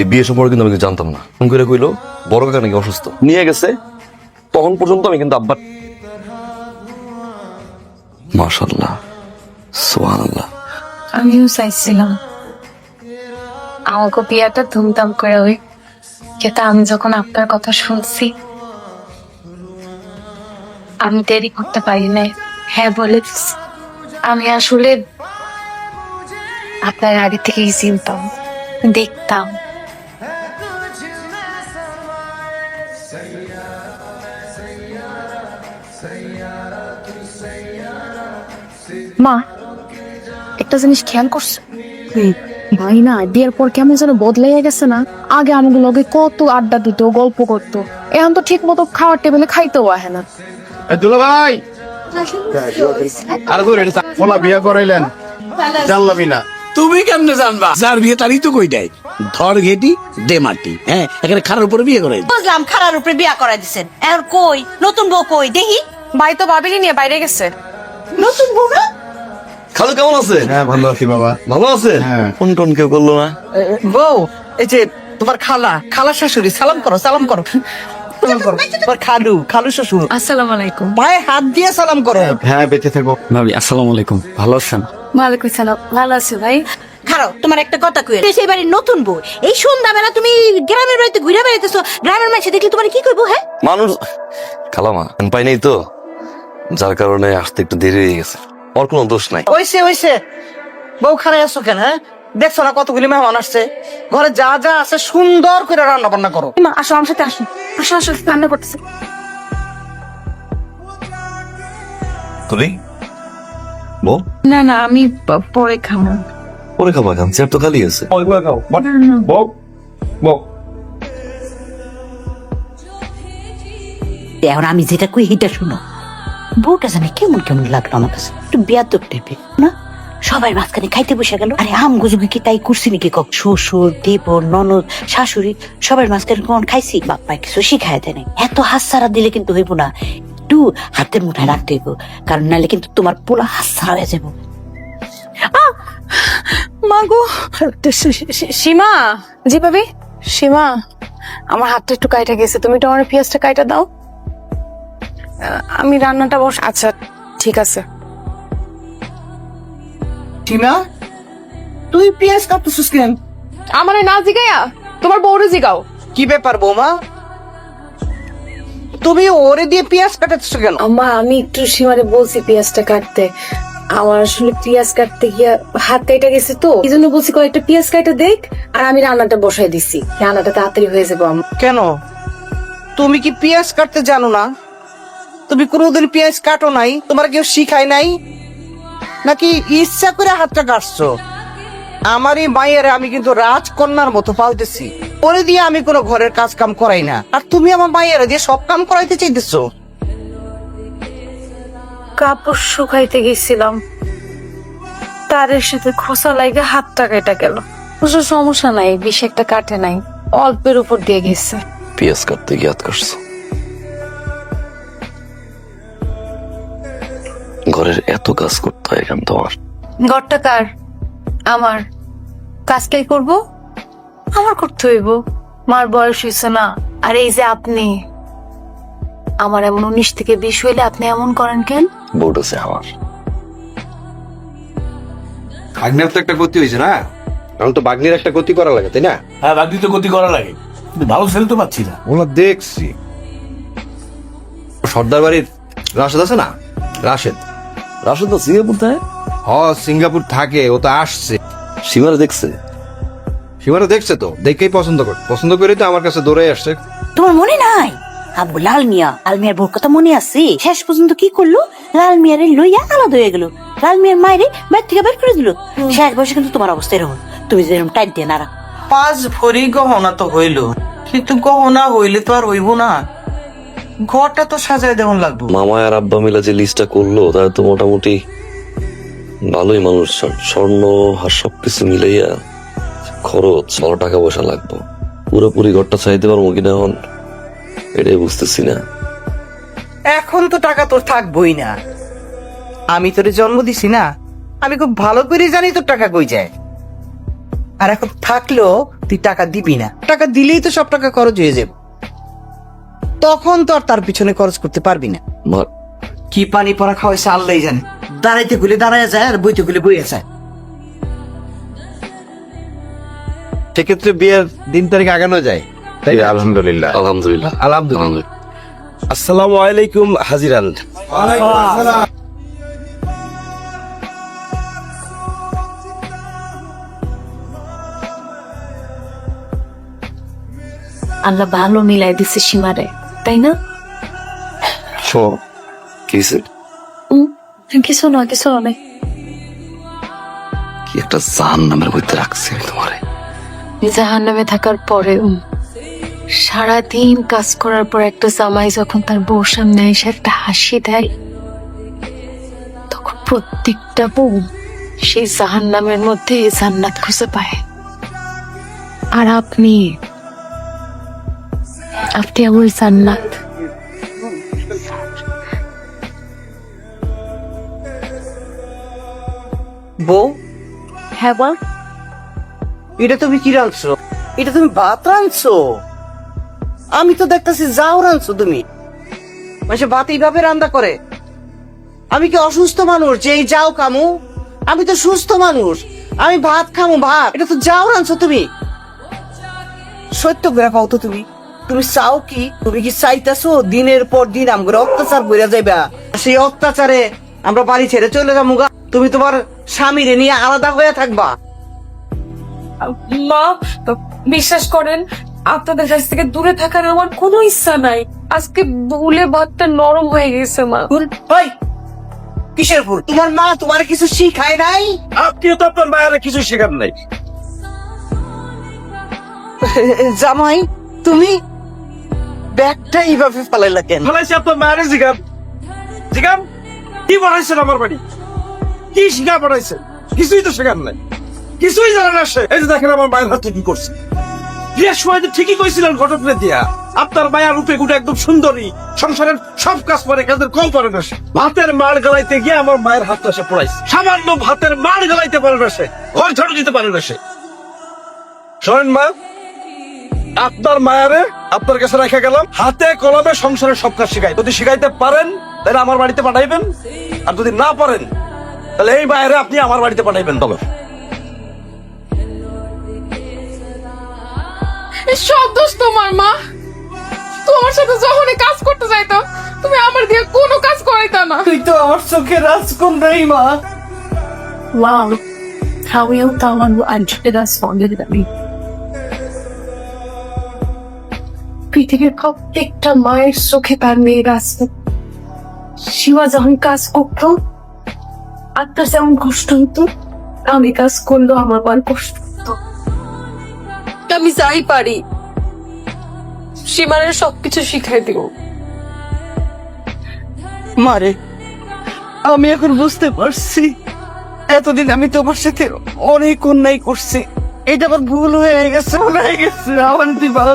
এই বিয়ে সম্পর্কে কিন্তু আমি কিছু জানতাম না। ফোন করে কইলো বড় কাকা নাকি অসুস্থ, নিয়ে গেছে। তখন পর্যন্ত আমি কিন্তু আব্বার মাশাআল্লাহ সুবহানাল্লাহ। আমিও চাইছিলাম আমাকে বিয়েটা ধুমধাম করে হই, কিন্তু আমি যখন আপনার কথা শুনছি আমি দেরি করতে পারি নাই। হ্যাঁ বলে দিছি। আমি আসলে আপনার আগে থেকেই চিনতাম, দেখতাম। মা, একটা জিনিস খেয়াল করছো? ভাই না বিয়ের পর কেমন যেন বদলাইয়া গেছে না? আগে আমাদের লগে কত আড্ডা দিত, গল্প করতো, এখন তো ঠিক মতো খাওয়ার টেবিলে খাইতেও আহে না। দুলা ভাই আর পোলা বিয়া করাইলেন জানলামই না। তুমি কেমনে জানবা? যার বিয়ে তারই তো কই দেয়, ধর ঘেটি দে মাটি। হ্যাঁ, এখানে খারার উপরে বিয়ে করে। বুঝলাম খারার উপরে বিয়া করাই দিচ্ছেন। এখন কই নতুন বউ কই দেখি? ভাই তো ভাবিনি নিয়ে বাইরে গেছে। নতুন বউ না? খালু কেমন আছে? হ্যাঁ ভালো আছি বাবা। ভালো আছে? হ্যাঁ। ফোন টোন কেউ করলো না? বউ, এই যে তোমার খালা শাশুড়ি, সালাম করো সালাম করো সালাম করো। তোমার খালু শ্বশুর, আসসালামু আলাইকুম। পায়ে হাত দিয়ে সালাম করো। হ্যাঁ বেঁচে থাকো। ভাবি আসসালামু আলাইকুম, ভালো আছেন? ওয়ালাইকুম সালাম। ভালো আছে ভাই? খারাও তোমার একটা কথা কই, সেই বাড়ির নতুন বউ এই সন্ধ্যাবেলা তুমি গ্রামের বাড়িতে ঘুরে বেড়াইতেছো, গ্রামের মানুষ দেখলে তোমার কি কইবো? হ্যাঁ মানুষ খালামা পাই নাই তো, যার কারণে আসতে একটু দেরি হয়ে গেছে। ওর কোনো দোষ নাই। ওইসে বউ খারাই আসছো কেন? হ্যাঁ, দেখছো না কতগুলি মেহমান আসছে? ঘরে যা যা আছে সুন্দর করে রান্না বান্না করো। মা আসো, আমার সাথে আসো, আসো আসো, রান্না করতেছে। তুমি বউ না না, আমি পরে খাবো। পরে খাবা খান, চেয়ার তো খালি আছে। বউ বউ এখন আমি যেটা কই এটা শুনো। বউটা জানে কেমন কেমন লাগলো আমার কাছে, একটু বেয়াদব টাইপের না? সবাই মাঝখানে খাইতে বসে গেল। আরে আম গুজুকে কি তাই করছি নাকি? শ্বশুর, দেবর, ননদ, শাশুড়ি সবার মাঝখানে কখন খাইছি? বাপ্পায় কিছু শিখায় দেয় নাই। এত হাত ছাড়া দিলে কিন্তু হইব না, একটু হাতের মুঠায় রাখতে হইব, কারণ নাহলে কিন্তু তোমার পোলা হাত ছাড়া হয়ে যাবো। মাগো সীমা, জি ভাবি। সীমা, আমার হাতটা একটু কাইটা গেছে, তুমি টমেটো পেঁয়াজটা কাইটা দাও। আমি রান্নাটা বস। আচ্ছা ঠিক আছে। টিনা, তুই পেঁয়াজ কাটতেছিস কেন? আমারে না জিগাইয়া তোমার বউরে জিগাও। কি ব্যাপার বৌমা, তুমি ওরে দিয়ে পেঁয়াজ কাটাচ্ছ কেন? আম্মা, আমি একটু সীমারে বলছি পেঁয়াজটা কাটতে। আমার আসলে পেঁয়াজ কাটতে গিয়া হাত কাটা গেছে, তো এই জন্য বলছি কয়েকটা পেঁয়াজ কাটা দেখ, আর আমি রান্নাটা বসাই দিছি। রান্নাটা তাড়াতাড়ি হয়ে যাবো। কেন, তুমি কি পেঁয়াজ কাটতে জানো না? তুমি কোনোদিন পেঁয়াজ কাটো নাই? তোমার কেউ শিখায় নাই নাকি ইচ্ছা করে হাতটা কাটছো? আমার এই মায়ের আমি কিন্তু রাজকন্যার মতো পালতেছি, ওরে দিয়ে আমি কোনো ঘরের কাজ কাম করাই না, আর তুমি আমার মায়ের দিয়ে সব কাম করাইতে চাইতেছো। কাপড় শুকাইতে গেছিলাম, তারের সাথে খোসা লাগে হাতটা কেটে গেল। অবশ্য সমস্যা নাই, বেশি একটা কাটে নাই, অল্পের উপর দিয়ে গেছে। পেঁয়াজ কাটতে গিয়ে হাত কাটছো। ঘরের এত কাজ করতে হয় কেন তোমার? ঘরটা কার? আমার। কাজ কে করবো? আমার করতে হইব, মার বয়স হয়েছে না। আর এই যে আপনি, আমার এমন 19 থেকে 20 হইলে আপনি এমন করেন কেন? বোর্ড আছে আমার। ভাগ্নের তো একটা ক্ষতি হয়েছে না, এখন তো ভাগ্নের একটা ক্ষতি করা লাগে, তাই না? হ্যাঁ, বাগদি তো গতি করা লাগে, কিন্তু ভালো ছেলে তো পাচ্ছি না। ওরা দেখছি সর্দার বাড়ির রাশেদ আছে না, রাশেদ রাশেদ তো সিঙ্গাপুর থাকে। সিঙ্গাপুর থাকে, ও তো আসছে। সীমারা দেখছে? সীমারা দেখছে তো, দেখেই পছন্দ করে তো আমার কাছে দৌড়ে আসছে। তোমার মনে নাই আবু লাল মিয়ার বউর কথা মনে আছে? শেষ পর্যন্ত কি করলো? লাল মিয়ারে লইয়া আলাদা হয়ে গেল, লাল মিয়ার মায়েরে বাইর থেকে বের করে দিল। শেষ বয়সে কিন্তু তোমার অবস্থা এরকম, তুমি যেরকম টাইট দিয়ে নাড়া। 5 ভরি গহনা তো হইল, কিন্তু গহনা হইলে তো আর হইব না, ঘরটা তো সাজায় দেওয়ান লাগবে। মামা আর আব্বা মিলা যে লিস্টটা করলো, তার তো মোটামুটি ভালোই মানুষ। স্বর্ণ আর সবকিছু মিলাইয়া খরচ ভালো টাকা পয়সা লাগবে। পুরোপুরি ঘরটা চাইতে পারবো কিনা এখন এটাই বুঝতেছি না। এখন তো টাকা তোর থাকবই না, আমি তোরে জন্ম দিছি না, আমি খুব ভালো করে জানি তোর টাকা কই যায়। আর এখন থাকলেও তুই টাকা দিবি না, টাকা দিলেই তো সব টাকা খরচ হয়ে যাবে, তখন তো আর তার পিছনে খরচ করতে পারবি না। মা কি পানি পড়া খাওয়াইছে আল্লাহ জানে, দাঁড়াইতে গুলে দাঁড়ায় যায় আর বইতে গুলে বইয়ে যায়। সেক্ষেত্রে বিয়ের দিন তারিখ আগানো যায়, তাই না? আলহামদুলিল্লাহ। আলহামদুলিল্লাহ। আলহামদুলিল্লাহ। আসসালামু আলাইকুম হাজিরান। আল্লাহ ভালো মিলাই দিছে সীমারে, তাই না? কি হয়েছে? কিছু না, কিছু অনেক। কি একটা জাহান্নামের মধ্যে রাখছি আমি তোমারে। জাহান্নামে থাকার পরে সারাদিন কাজ করার পর একটা জামাই যখন তার বউর সামনে এসে একটা হাসি দেয়, তখন প্রত্যেকটা বউ সেই জাহান্নামের মধ্যে জান্নাত খুঁজে পায়। আর আপনি আমার জান্নাত। বউ, হ্যাঁ বল। এটা তুমি কি রাঁধছো? এটা তুমি ভাত রাঁধছো? আমি তো দেখতেছি যাও রাঁধছো তুমি। মানে ভাত এইভাবে রান্না করে? আমি কি অসুস্থ মানুষ যে এই যাও খামু? আমি তো সুস্থ মানুষ, আমি ভাত খামু ভাত। এটা তো যাও রাঁধছো তুমি। সত্য করে পাও তো তুমি, তুমি চাও কি? তুমি কি চাইতেছো দিনের পর দিন আমরা অত্যাচার করে যাইবা, সেই অত্যাচারে আমরা বাড়ি ছেড়ে চলে যাবো গা? তুমি তোমার স্বামীরে নিয়ে আলাদা হয়ে থাকবা? মা, বিশ্বাস করেন আপনাদের কাছ থেকে দূরে থাকার আমার কোনো ইচ্ছা নাই। আজকে ভুলে ভাতটা নরম হয়ে গেছে মা। ওই কিসের ভুল? তোমার মা তোমার কিছু শিখায় নাই? আপনিও তো আপনার মায়ের কিছু শেখার নাই। জামাই, তুমি ব্যাগটা এইভাবে ফালাইলা কেন? ফলাইছি আপনার মায়ের জিগাম জিগাম কি বানাইছেন আমার বাড়ি? কি শিখা বানাইছেন? কিছুই তো শেখার নাই, কিছুই জানে না সে। এই যে দেখেন আমার মায়ের হাতে কি করছে। বিয়ের সময় তো ঠিকই কইছিলেন ঘটকরে দিয়া, আপনার মায়ের রূপে গুটে একদম সুন্দরী, সংসারের সব কাজ করে, কাজের কম পারে না সে। ভাতের মাড় গালাইতে গিয়ে আমার মায়ের হাতটা সে পড়াইছে। সামান্য ভাতের মাড় গালাইতে পারে না সে, ঘর ঝাড়ু দিতে পারে না সে। শোনেন মা, আপনার মায়ারে আপনার কাছে রেখে গেলাম, হাতে কলমে সংসারের সব কাজ শিখাই। যদি শিখাইতে পারেন তাহলে আমার বাড়িতে পাঠাইবেন, আর যদি না পারেন তাহলে এই মায়েরে আপনি আমার বাড়িতে পাঠাইবেন। তবে সব দোষ তোমার মা। তোমার সাথে যখনই কাজ করতে যাইতো তুমি আমার দিয়ে কোনো কাজ করাইতা না। তুই তো আমার চোখে রাজকন্যাই মা। Wow, how you someone who understood us fondly that me. পৃথিবীর প্রত্যেকটা মায়ের চোখে তার মেয়ের আছে। শিবা যখন কাজ করতো আর তার যেমন কষ্ট হতো, আমি কাজ করলেও আমার বার কষ্ট হতো। আমি যাই পারি সীমানের সবকিছু শিখাই দিব। মারে, আমি এখন বুঝতে পারছি এতদিন আমি তোমার সাথে অনেক অন্যায় করছি। এটা আমার ভুল হয়ে গেছে, আমার তুই ভালো